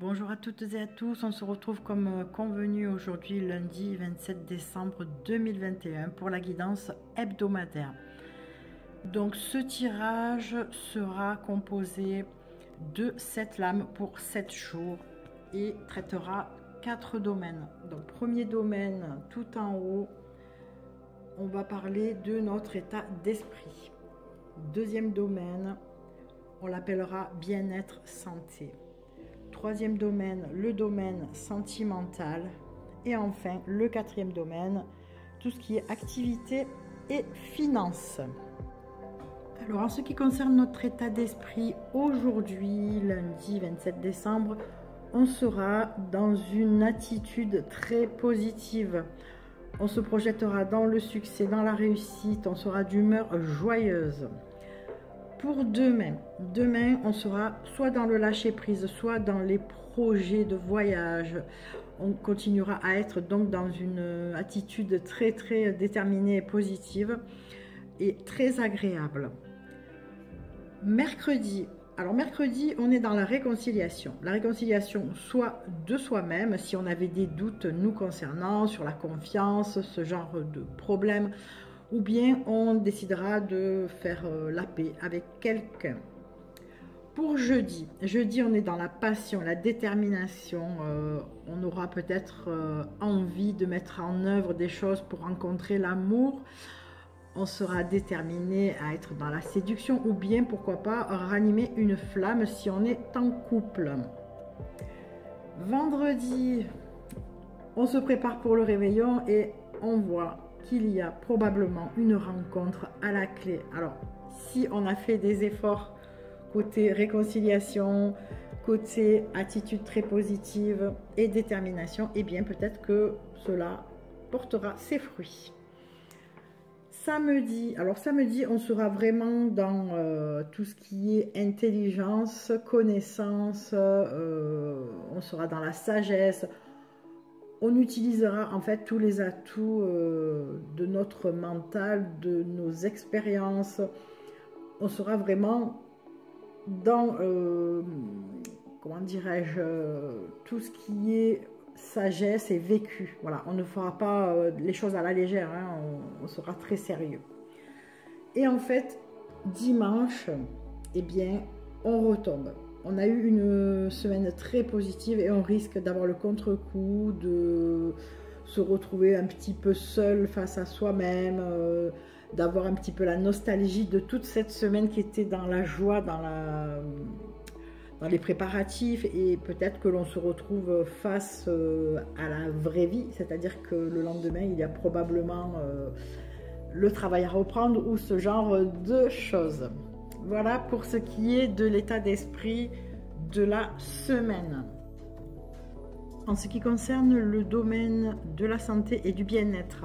Bonjour à toutes et à tous, on se retrouve comme convenu aujourd'hui lundi 27 décembre 2021 pour la guidance hebdomadaire. Donc ce tirage sera composé de 7 lames pour 7 jours et traitera 4 domaines. Donc premier domaine tout en haut, on va parler de notre état d'esprit. Deuxième domaine, on l'appellera bien-être santé. Troisième domaine, le domaine sentimental. Et enfin, le quatrième domaine, tout ce qui est activité et finances. Alors, en ce qui concerne notre état d'esprit, aujourd'hui, lundi 27 décembre, on sera dans une attitude très positive. On se projettera dans le succès, dans la réussite, on sera d'humeur joyeuse. Pour demain, on sera soit dans le lâcher prise, soit dans les projets de voyage. On continuera à être donc dans une attitude très déterminée et positive et très agréable. Mercredi, alors mercredi, on est dans la réconciliation. La réconciliation soit de soi-même, si on avait des doutes nous concernant, sur la confiance, ce genre de problème, ou bien on décidera de faire la paix avec quelqu'un. Pour jeudi, on est dans la passion, la détermination. On aura peut-être envie de mettre en œuvre des choses pour rencontrer l'amour. On sera déterminé à être dans la séduction ou bien, pourquoi pas, ranimer une flamme si on est en couple. Vendredi, on se prépare pour le réveillon et on voit qu'il y a probablement une rencontre à la clé. Alors, si on a fait des efforts côté réconciliation, côté attitude très positive et détermination, eh bien peut-être que cela portera ses fruits. Samedi, alors samedi, on sera vraiment dans tout ce qui est intelligence, connaissance, on sera dans la sagesse. On utilisera en fait tous les atouts de notre mental, de nos expériences. On sera vraiment dans, comment dirais-je, tout ce qui est sagesse et vécu. Voilà, on ne fera pas les choses à la légère, hein, on sera très sérieux. Et en fait, dimanche, eh bien, on retombe. On a eu une semaine très positive et on risque d'avoir le contre-coup, de se retrouver un petit peu seul face à soi-même, d'avoir un petit peu la nostalgie de toute cette semaine qui était dans la joie, dans les préparatifs, et peut-être que l'on se retrouve face à la vraie vie, c'est-à-dire que le lendemain, il y a probablement le travail à reprendre ou ce genre de choses. Voilà pour ce qui est de l'état d'esprit de la semaine. En ce qui concerne le domaine de la santé et du bien-être,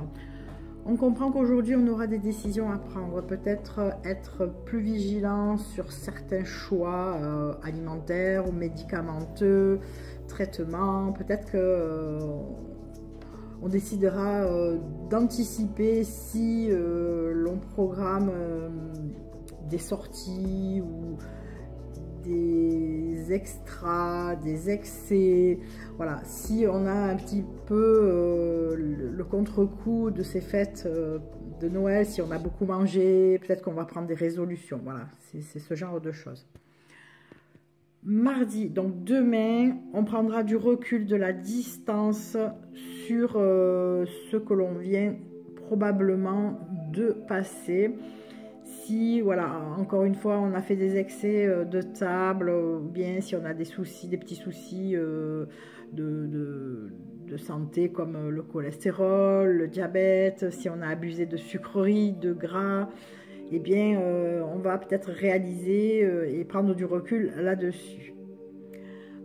on comprend qu'aujourd'hui on aura des décisions à prendre, peut-être être plus vigilant sur certains choix alimentaires ou médicamenteux, traitements, peut-être que on décidera d'anticiper si l'on programme des sorties ou des extras, des excès. Voilà, si on a un petit peu le contre-coup de ces fêtes de Noël, si on a beaucoup mangé, peut-être qu'on va prendre des résolutions. Voilà, c'est ce genre de choses. Mardi, donc demain, on prendra du recul, de la distance sur ce que l'on vient probablement de passer. Si, voilà, encore une fois, on a fait des excès de table, ou bien si on a des soucis, des petits soucis de santé comme le cholestérol, le diabète, si on a abusé de sucreries, de gras, eh bien, on va peut-être réaliser et prendre du recul là-dessus.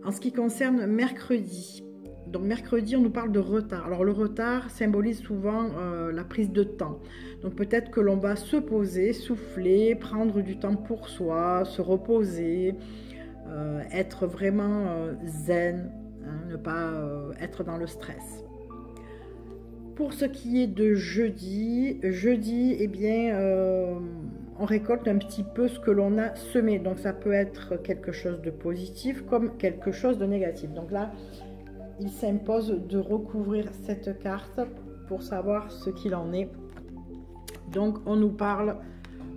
En ce qui concerne mercredi, donc mercredi, on nous parle de retard. Alors le retard symbolise souvent la prise de temps. Donc peut-être que l'on va se poser, souffler, prendre du temps pour soi, se reposer, être vraiment zen, hein, ne pas être dans le stress. Pour ce qui est de jeudi, eh bien, on récolte un petit peu ce que l'on a semé. Donc ça peut être quelque chose de positif comme quelque chose de négatif. Donc là, il s'impose de recouvrir cette carte pour savoir ce qu'il en est. Donc on nous parle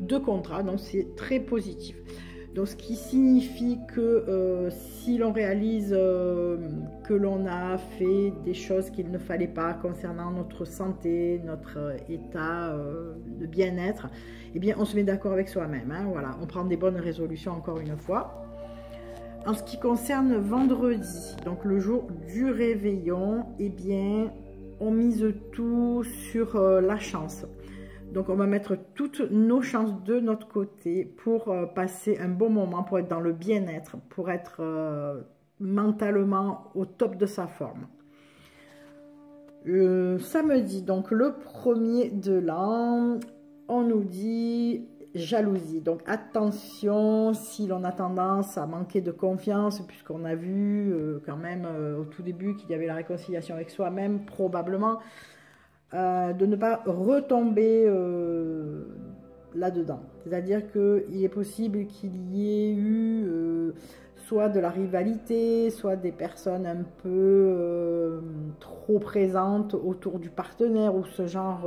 de contrat, donc c'est très positif. Donc ce qui signifie que si l'on réalise que l'on a fait des choses qu'il ne fallait pas concernant notre santé, notre état de bien-être, eh bien on se met d'accord avec soi-même, hein, voilà, on prend des bonnes résolutions encore une fois. En ce qui concerne vendredi, donc le jour du réveillon, eh bien on mise tout sur la chance. Donc on va mettre toutes nos chances de notre côté pour passer un bon moment, pour être dans le bien-être, pour être mentalement au top de sa forme. Samedi, donc le 1er de l'an, on nous dit jalousie. Donc attention si l'on a tendance à manquer de confiance, puisqu'on a vu quand même au tout début qu'il y avait la réconciliation avec soi-même, probablement. De ne pas retomber là-dedans. C'est-à-dire qu'il est possible qu'il y ait eu soit de la rivalité, soit des personnes un peu trop présentes autour du partenaire ou ce genre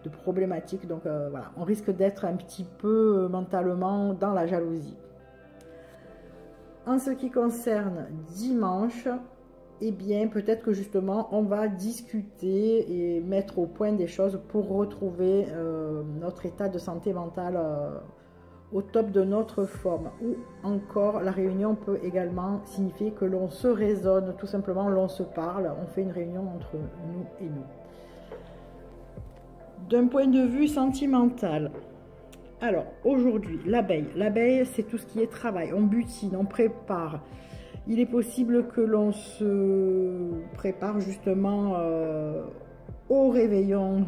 de problématique. Donc voilà, on risque d'être un petit peu mentalement dans la jalousie. En ce qui concerne dimanche, eh bien, peut-être que justement, on va discuter et mettre au point des choses pour retrouver notre état de santé mentale au top de notre forme. Ou encore, la réunion peut également signifier que l'on se raisonne, tout simplement, l'on se parle, on fait une réunion entre nous et nous. D'un point de vue sentimental, alors aujourd'hui, l'abeille. L'abeille, c'est tout ce qui est travail, on butine, on prépare. Il est possible que l'on se prépare justement au réveillon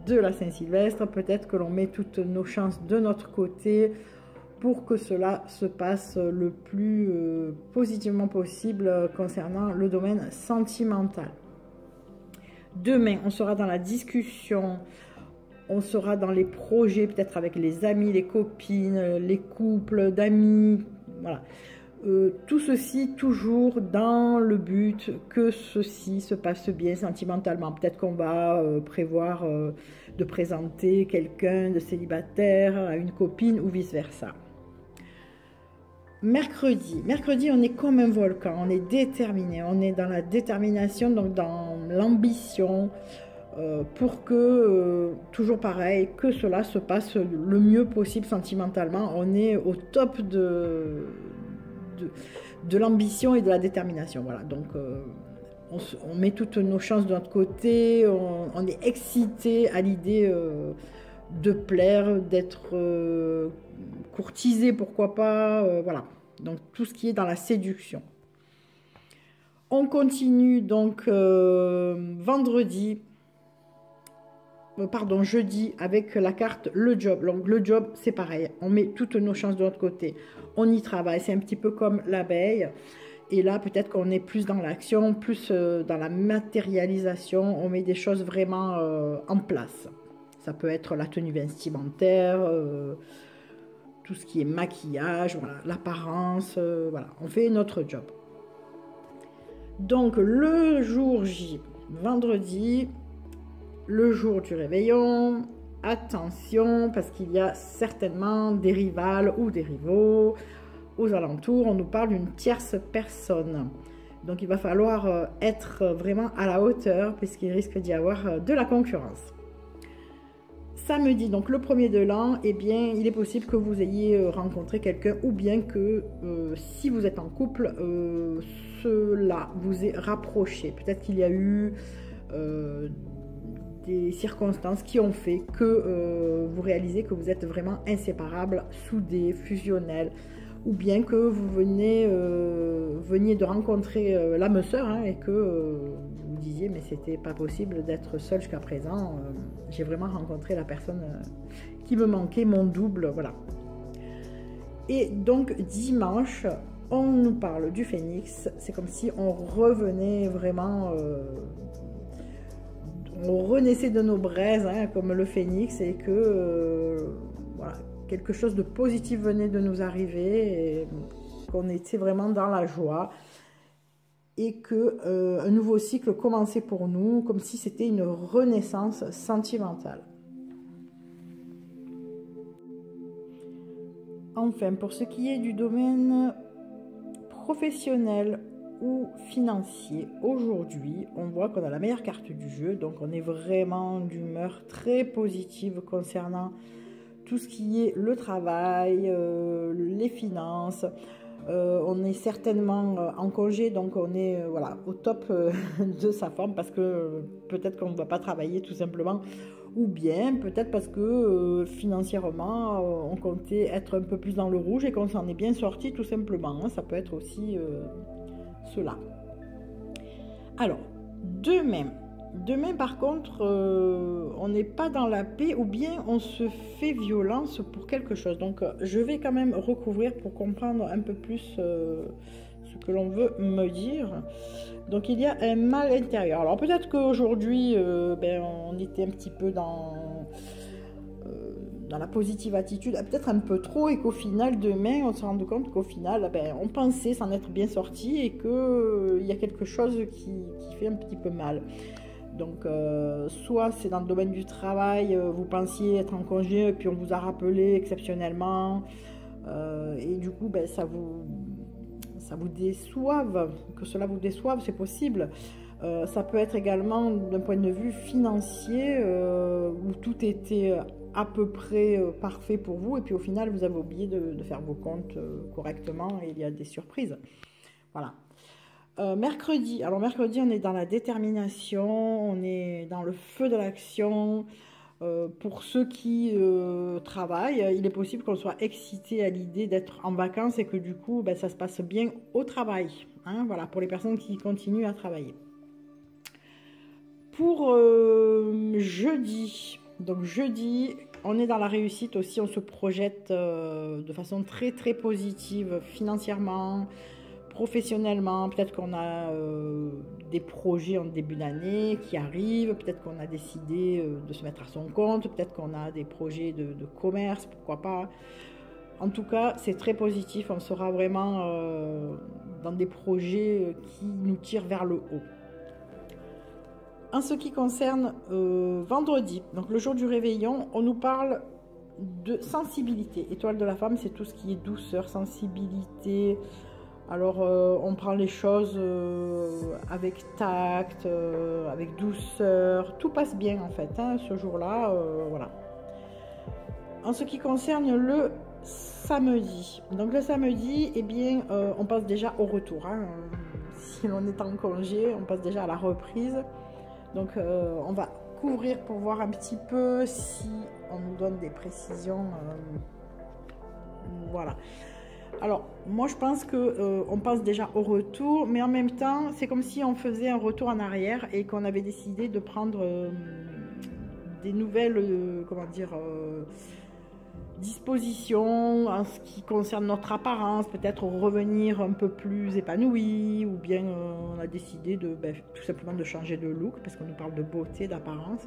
de la Saint-Sylvestre. Peut-être que l'on met toutes nos chances de notre côté pour que cela se passe le plus positivement possible concernant le domaine sentimental. Demain, on sera dans la discussion, on sera dans les projets, peut-être avec les amis, les copines, les couples d'amis, voilà. Tout ceci toujours dans le but que ceci se passe bien sentimentalement. Peut-être qu'on va prévoir de présenter quelqu'un de célibataire à une copine ou vice-versa. Mercredi, on est comme un volcan, on est déterminé, on est dans la détermination, donc dans l'ambition pour que, toujours pareil, que cela se passe le mieux possible sentimentalement. On est au top de l'ambition et de la détermination. Voilà, donc on met toutes nos chances de notre côté, on est excité à l'idée de plaire, d'être courtisé, pourquoi pas, voilà. Donc tout ce qui est dans la séduction. On continue donc jeudi avec la carte le job. Donc le job, c'est pareil, on met toutes nos chances de notre côté, on y travaille, c'est un petit peu comme l'abeille. Et là, peut-être qu'on est plus dans l'action, plus dans la matérialisation, on met des choses vraiment en place. Ça peut être la tenue vestimentaire, tout ce qui est maquillage, voilà, l'apparence, voilà, on fait notre job. Donc le jour J, vendredi, le jour du réveillon, attention parce qu'il y a certainement des rivales ou des rivaux aux alentours. On nous parle d'une tierce personne. Donc il va falloir être vraiment à la hauteur puisqu'il risque d'y avoir de la concurrence. Samedi, donc le 1er de l'an, eh bien, il est possible que vous ayez rencontré quelqu'un ou bien que si vous êtes en couple, cela vous est rapproché. Peut-être qu'il y a eu des circonstances qui ont fait que vous réalisez que vous êtes vraiment inséparables, soudés, fusionnels, ou bien que vous veniez de rencontrer l'âme sœur hein, et que vous disiez mais c'était pas possible d'être seul jusqu'à présent, j'ai vraiment rencontré la personne qui me manquait, mon double, voilà. Et donc dimanche, on nous parle du phénix, c'est comme si on revenait vraiment, on renaissait de nos braises hein, comme le phénix et que voilà, quelque chose de positif venait de nous arriver, et qu'on était vraiment dans la joie, et que un nouveau cycle commençait pour nous, comme si c'était une renaissance sentimentale. Enfin, pour ce qui est du domaine professionnel ou financier, aujourd'hui, on voit qu'on a la meilleure carte du jeu, donc on est vraiment d'humeur très positive concernant tout ce qui est le travail, les finances. On est certainement en congé, donc on est voilà, au top de sa forme, parce que peut-être qu'on ne va pas travailler tout simplement, ou bien peut-être parce que financièrement on comptait être un peu plus dans le rouge et qu'on s'en est bien sorti tout simplement, hein. Ça peut être aussi cela. Alors, demain par contre, on n'est pas dans la paix, ou bien on se fait violence pour quelque chose. Donc je vais quand même recouvrir pour comprendre un peu plus ce que l'on veut me dire. Donc il y a un mal intérieur. Alors peut-être qu'aujourd'hui on était un petit peu dans la positive attitude, peut-être un peu trop, et qu'au final demain on se rend compte qu'au final on pensait s'en être bien sorti, et qu'il y a quelque chose qui fait un petit peu mal. Donc soit c'est dans le domaine du travail, vous pensiez être en congé et puis on vous a rappelé exceptionnellement, et du coup ça vous déçoive, que cela vous déçoive, c'est possible. Ça peut être également d'un point de vue financier, où tout était à peu près parfait pour vous, et puis au final vous avez oublié de faire vos comptes correctement, et il y a des surprises. Voilà. Mercredi, alors mercredi on est dans la détermination, on est dans le feu de l'action. Pour ceux qui travaillent, il est possible qu'on soit excité à l'idée d'être en vacances, et que du coup ça se passe bien au travail, hein, voilà, pour les personnes qui continuent à travailler. Pour jeudi, donc jeudi on est dans la réussite aussi, on se projette de façon très très positive financièrement, professionnellement. Peut-être qu'on a des projets en début d'année qui arrivent, peut-être qu'on a décidé de se mettre à son compte, peut-être qu'on a des projets de commerce, pourquoi pas. En tout cas, c'est très positif, on sera vraiment dans des projets qui nous tirent vers le haut. En ce qui concerne vendredi, donc le jour du réveillon, on nous parle de sensibilité. Étoile de la femme, c'est tout ce qui est douceur, sensibilité. Alors on prend les choses avec tact, avec douceur, tout passe bien en fait, hein, ce jour-là, voilà. En ce qui concerne le samedi, donc le samedi, eh bien on passe déjà au retour, hein. Si l'on est en congé, on passe déjà à la reprise. Donc on va couvrir pour voir un petit peu si on nous donne des précisions, voilà. Alors, moi je pense qu'on passe déjà au retour, mais en même temps, c'est comme si on faisait un retour en arrière, et qu'on avait décidé de prendre des nouvelles, dispositions en ce qui concerne notre apparence, peut-être revenir un peu plus épanoui, ou bien on a décidé de tout simplement de changer de look, parce qu'on nous parle de beauté, d'apparence.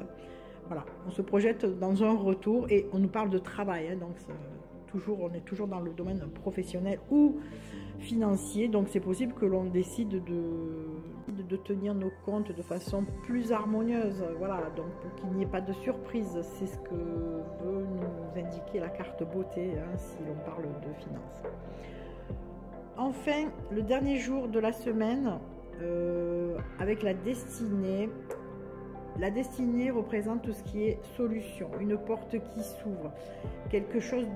Voilà, on se projette dans un retour, et on nous parle de travail, hein, donc on est toujours dans le domaine professionnel ou financier, donc c'est possible que l'on décide de tenir nos comptes de façon plus harmonieuse, voilà, donc pour qu'il n'y ait pas de surprise. C'est ce que veut nous indiquer la carte beauté, hein, si l'on parle de finances. Enfin, le dernier jour de la semaine, avec la destinée. La destinée représente tout ce qui est solution, une porte qui s'ouvre, quelque chose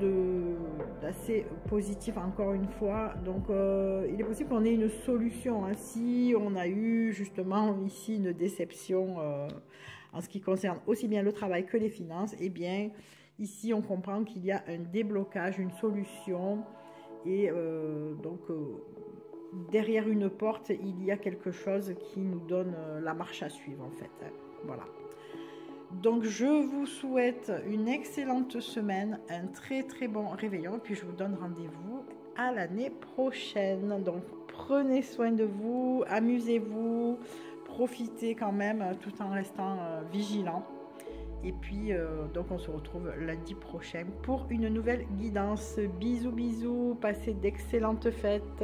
d'assez positif encore une fois. Donc il est possible qu'on ait une solution, hein. Si on a eu justement ici une déception en ce qui concerne aussi bien le travail que les finances, eh bien ici on comprend qu'il y a un déblocage, une solution, et derrière une porte il y a quelque chose qui nous donne la marche à suivre en fait. Voilà. Donc je vous souhaite une excellente semaine, un très très bon réveillon, et puis je vous donne rendez-vous à l'année prochaine. Donc prenez soin de vous, amusez-vous, profitez quand même tout en restant vigilant. Et puis, donc on se retrouve lundi prochain pour une nouvelle guidance. Bisous, bisous, passez d'excellentes fêtes.